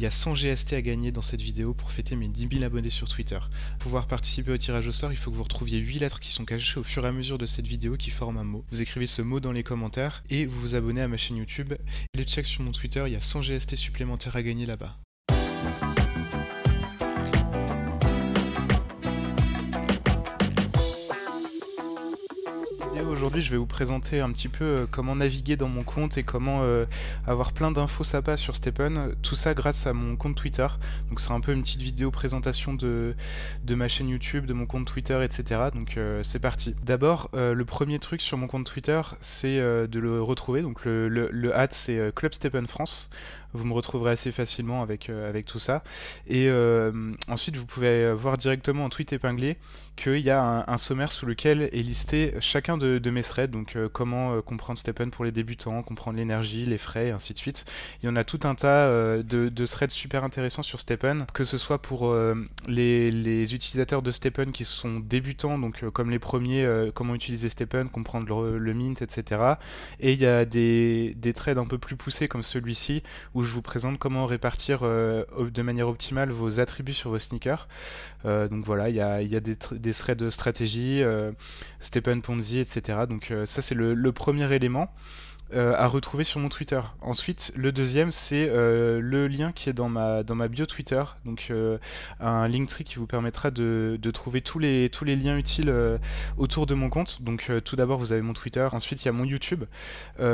il y a 100 GST à gagner dans cette vidéo pour fêter mes 10 000 abonnés sur Twitter. Pour pouvoir participer au tirage au sort, il faut que vous retrouviez 8 lettres qui sont cachées au fur et à mesure de cette vidéo qui forment un mot. Vous écrivez ce mot dans les commentaires et vous vous abonnez à ma chaîne YouTube. Les checks sur mon Twitter, il y a 100 GST supplémentaires à gagner là-bas. Aujourd'hui, je vais vous présenter un petit peu comment naviguer dans mon compte et comment avoir plein d'infos sympas sur Stepn. Tout ça grâce à mon compte Twitter. Donc c'est un peu une petite vidéo présentation de ma chaîne YouTube, de mon compte Twitter, etc. Donc c'est parti. D'abord, le premier truc sur mon compte Twitter, c'est de le retrouver. Donc le @ c'est Club Stepn France. Vous me retrouverez assez facilement avec tout ça. Et ensuite, vous pouvez voir directement en tweet épinglé qu'il y a un sommaire sous lequel est listé chacun de mes threads. Donc comment comprendre Stepn pour les débutants, comprendre l'énergie, les frais, et ainsi de suite. Il y en a tout un tas de threads super intéressants sur Stepn, que ce soit pour les utilisateurs de Stepn qui sont débutants, donc comme les premiers, comment utiliser Stepn, comprendre le mint, etc. Et il y a des threads un peu plus poussés comme celui-ci, où je vous présente comment répartir de manière optimale vos attributs sur vos sneakers. Donc voilà, il y a des threads de stratégie, Stepn Ponzi, etc. Donc ça c'est le premier élément à retrouver sur mon Twitter. Ensuite, le deuxième, c'est le lien qui est dans ma bio Twitter, donc un Linktree qui vous permettra de trouver tous les liens utiles autour de mon compte. Donc tout d'abord, vous avez mon Twitter, ensuite il y a mon YouTube,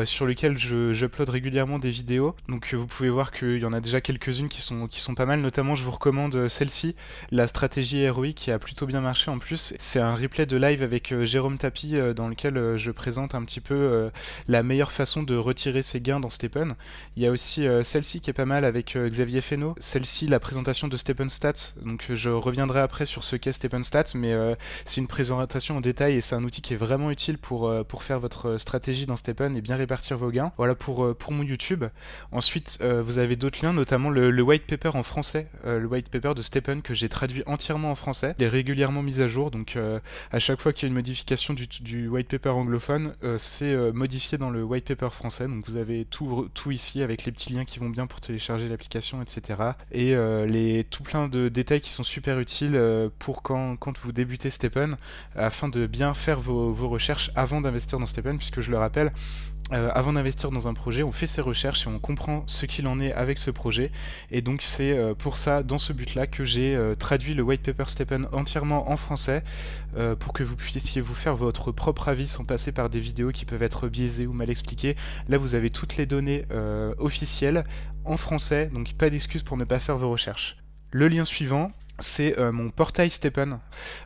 sur lequel j'upload régulièrement des vidéos. Donc vous pouvez voir qu'il y en a déjà quelques-unes qui sont pas mal, notamment je vous recommande celle-ci, la stratégie héroïque, qui a plutôt bien marché en plus. C'est un replay de live avec Jérôme Tapi, dans lequel je présente un petit peu la meilleure façon de retirer ses gains dans Stepn. Il y a aussi celle-ci qui est pas mal avec Xavier Fesneau. Celle-ci, la présentation de Stepn Stats. Donc je reviendrai après sur ce qu'est Stepn Stats, mais c'est une présentation en détail et c'est un outil qui est vraiment utile pour faire votre stratégie dans Stepn et bien répartir vos gains. Voilà pour mon YouTube. Ensuite, vous avez d'autres liens, notamment le white paper en français, le white paper de Stepn que j'ai traduit entièrement en français. Il est régulièrement mis à jour, donc à chaque fois qu'il y a une modification du white paper anglophone, c'est modifié dans le white paper français. Donc vous avez tout ici avec les petits liens qui vont bien pour télécharger l'application, etc. Et tout plein de détails qui sont super utiles pour quand vous débutez Stepn, afin de bien faire vos recherches avant d'investir dans Stepn, puisque je le rappelle, avant d'investir dans un projet, on fait ses recherches et on comprend ce qu'il en est avec ce projet. Et donc c'est pour ça, dans ce but-là, que j'ai traduit le white paper Stepn entièrement en français, pour que vous puissiez vous faire votre propre avis sans passer par des vidéos qui peuvent être biaisées ou mal expliquées. Là, vous avez toutes les données officielles en français, donc pas d'excuses pour ne pas faire vos recherches. Le lien suivant, c'est mon portail Stepn.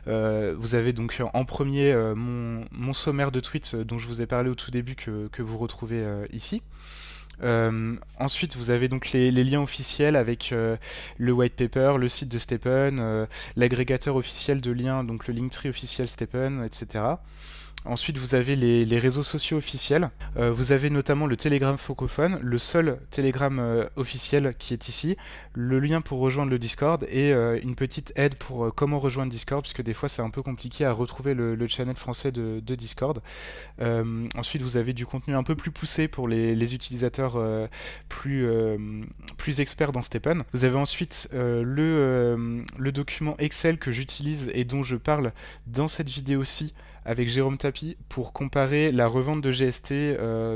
Vous avez donc en premier mon sommaire de tweets dont je vous ai parlé au tout début, que vous retrouvez ici. Ensuite, vous avez donc les liens officiels avec le white paper, le site de Stepn, l'agrégateur officiel de liens, donc le Linktree officiel Stepn, etc. Ensuite, vous avez les réseaux sociaux officiels. Vous avez notamment le Telegram francophone, le seul Telegram officiel qui est ici, le lien pour rejoindre le Discord et une petite aide pour comment rejoindre Discord, puisque des fois c'est un peu compliqué à retrouver le channel français de Discord. Ensuite, vous avez du contenu un peu plus poussé pour les utilisateurs plus experts dans Stepn. Vous avez ensuite le document Excel que j'utilise et dont je parle dans cette vidéo-ci, avec Jérôme Tapi, pour comparer la revente de GST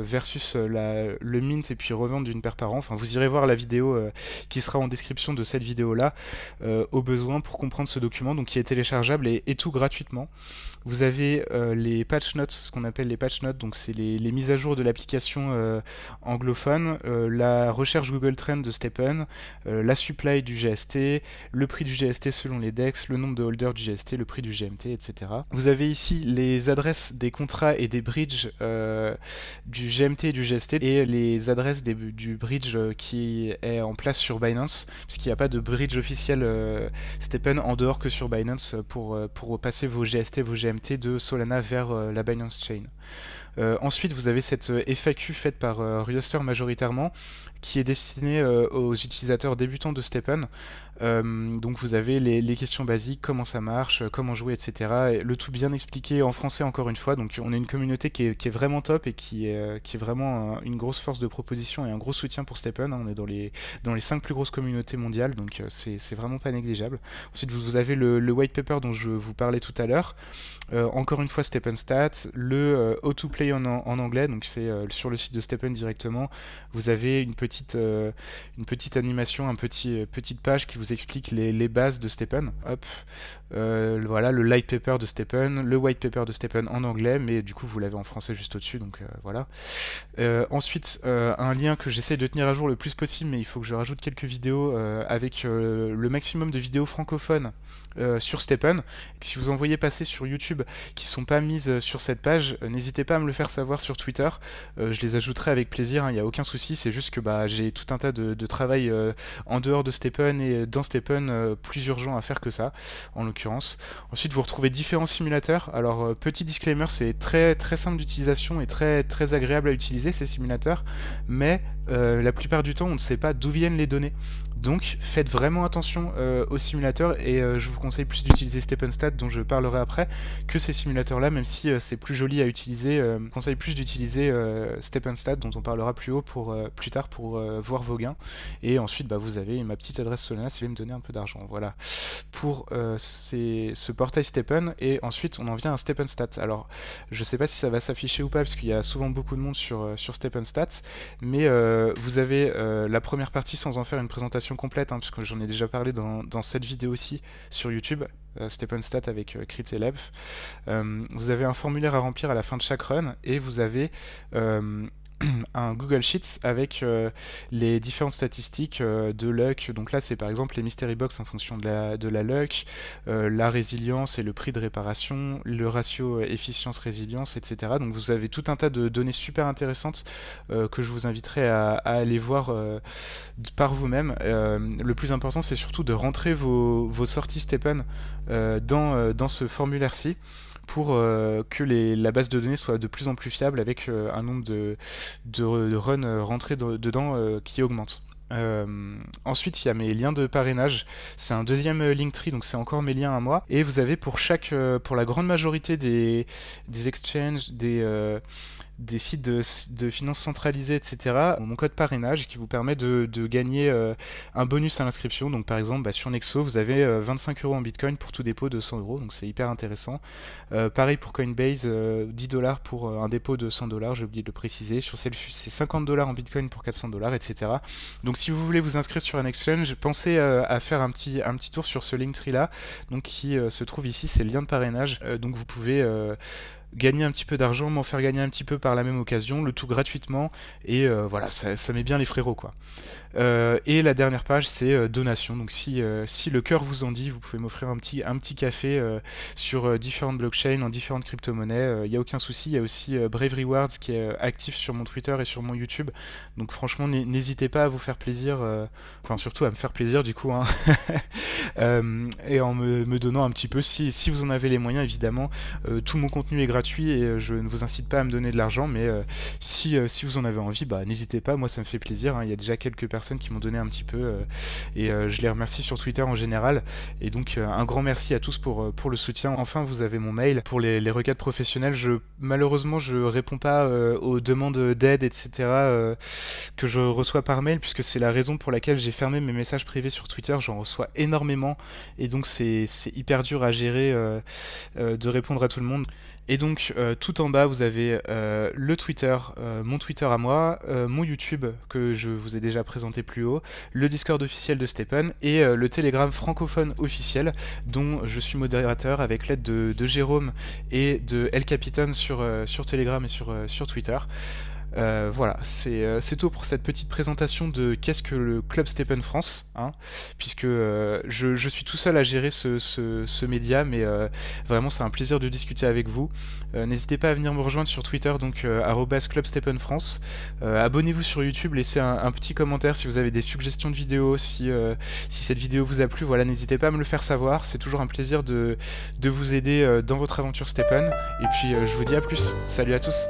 versus le mint et puis revente d'une paire par an. Enfin, vous irez voir la vidéo qui sera en description de cette vidéo-là, au besoin, pour comprendre ce document, donc qui est téléchargeable et tout gratuitement. Vous avez les patch notes, ce qu'on appelle les patch notes, donc c'est les mises à jour de l'application anglophone, la recherche Google Trends de Stepn, la supply du GST, le prix du GST selon les DEX, le nombre de holders du GST, le prix du GMT, etc. Vous avez ici les adresses des contrats et des bridges du GMT et du GST, et les adresses du bridge qui est en place sur Binance, puisqu'il n'y a pas de bridge officiel Stepn en dehors que sur Binance pour passer vos GST, vos GMT de Solana vers la Binance Chain. Ensuite, vous avez cette FAQ faite par Rioster majoritairement, qui est destinée aux utilisateurs débutants de Stepn. Donc vous avez les questions basiques, comment ça marche, comment jouer, etc. Et le tout bien expliqué en français encore une fois. Donc on a une communauté qui est vraiment top et qui est vraiment une grosse force de proposition et un gros soutien pour Stepn. On est dans les 5 plus grosses communautés mondiales, donc c'est vraiment pas négligeable. Ensuite vous avez le white paper dont je vous parlais tout à l'heure. Encore une fois Stepn Stats, le How to Play en anglais, donc c'est sur le site de Stepn directement. Vous avez une petite animation, petite page qui vous explique les bases de Stepn. Hop, voilà le light paper de Stepn, le white paper de Stepn en anglais, mais du coup vous l'avez en français juste au-dessus, donc voilà. Ensuite, un lien que j'essaie de tenir à jour le plus possible, mais il faut que je rajoute quelques vidéos avec le maximum de vidéos francophones sur Stepn. Si vous en voyez passer sur YouTube qui sont pas mises sur cette page, n'hésitez pas à me le faire savoir sur Twitter. Je les ajouterai avec plaisir, il n'y a aucun souci. C'est juste que j'ai tout un tas de travail en dehors de Stepn et dans Stepn plus urgent à faire que ça, en l'occurrence. Ensuite, vous retrouvez différents simulateurs. Alors, petit disclaimer, c'est très simple d'utilisation et très agréable à utiliser ces simulateurs, mais la plupart du temps, on ne sait pas d'où viennent les données. Donc faites vraiment attention aux simulateurs et je vous conseille plus d'utiliser Stepn Stats dont je parlerai après que ces simulateurs là, même si c'est plus joli à utiliser. Je vous conseille plus d'utiliser Stepn Stats dont on parlera plus tard pour voir vos gains. Et ensuite vous avez ma petite adresse Solana si vous voulez me donner un peu d'argent. Voilà pour ce portail Stepn. Et ensuite on en vient à Stepn Stats. Alors je sais pas si ça va s'afficher ou pas parce qu'il y a souvent beaucoup de monde sur Stepn Stats, mais vous avez la première partie sans en faire une présentation complète, hein, puisque j'en ai déjà parlé dans cette vidéo aussi sur YouTube, Stepn Stats avec Crit et Lev. Vous avez un formulaire à remplir à la fin de chaque run et vous avez un Google Sheets avec les différentes statistiques de luck. Donc là c'est par exemple les mystery box en fonction de la luck, la résilience et le prix de réparation, le ratio efficience-résilience, etc. Donc vous avez tout un tas de données super intéressantes que je vous inviterai à aller voir par vous-même. Le plus important c'est surtout de rentrer vos sorties Stepn dans ce formulaire-ci, pour que la base de données soit de plus en plus fiable avec un nombre de runs rentrés dedans qui augmente. Ensuite il y a mes liens de parrainage, c'est un deuxième Linktree, donc c'est encore mes liens à moi, et vous avez pour la grande majorité des exchanges, des sites de finances centralisées, etc., mon code parrainage qui vous permet de gagner un bonus à l'inscription. Donc par exemple sur Nexo vous avez 25 € en Bitcoin pour tout dépôt de 100 €, donc c'est hyper intéressant. Pareil pour Coinbase, 10 $ pour un dépôt de 100 $, j'ai oublié de le préciser. Sur Celsius c'est 50 $ en Bitcoin pour 400 $, etc. Donc si vous voulez vous inscrire sur un exchange, pensez à faire un petit tour sur ce Linktree là, donc qui se trouve ici, c'est le lien de parrainage. Donc vous pouvez gagner un petit peu d'argent, m'en faire gagner un petit peu par la même occasion, le tout gratuitement, et voilà, ça met bien les frérots quoi. Et la dernière page c'est donation, donc si le cœur vous en dit, vous pouvez m'offrir un petit café sur différentes blockchains, en différentes crypto-monnaies, il n'y a aucun souci. Il y a aussi Brave Rewards qui est actif sur mon Twitter et sur mon YouTube, donc franchement n'hésitez pas à vous faire plaisir, enfin surtout à me faire plaisir du coup, hein. Et en me donnant un petit peu, si vous en avez les moyens évidemment. Tout mon contenu est gratuit et je ne vous incite pas à me donner de l'argent, mais si vous en avez envie, n'hésitez pas, moi ça me fait plaisir, hein. Il y a déjà quelques personnes qui m'ont donné un petit peu et je les remercie sur Twitter en général, et donc un grand merci à tous pour le soutien. Enfin vous avez mon mail pour les requêtes professionnelles. Malheureusement je réponds pas aux demandes d'aide, etc., que je reçois par mail, puisque c'est la raison pour laquelle j'ai fermé mes messages privés sur Twitter. J'en reçois énormément et donc c'est hyper dur à gérer de répondre à tout le monde. Et donc tout en bas vous avez le Twitter, mon Twitter à moi, mon YouTube que je vous ai déjà présenté plus haut, le Discord officiel de Stepn et le Telegram francophone officiel dont je suis modérateur avec l'aide de Jérôme et de El Capitan sur Telegram et sur Twitter. Voilà, c'est tout pour cette petite présentation de qu'est-ce que le Club Stepn France, hein, puisque je suis tout seul à gérer ce média, mais vraiment c'est un plaisir de discuter avec vous. N'hésitez pas à venir me rejoindre sur Twitter, donc @Club Stepn France. Abonnez-vous sur YouTube, laissez un petit commentaire si vous avez des suggestions de vidéos, si cette vidéo vous a plu. Voilà, n'hésitez pas à me le faire savoir, c'est toujours un plaisir de vous aider dans votre aventure Stepn. Et puis je vous dis à plus, salut à tous.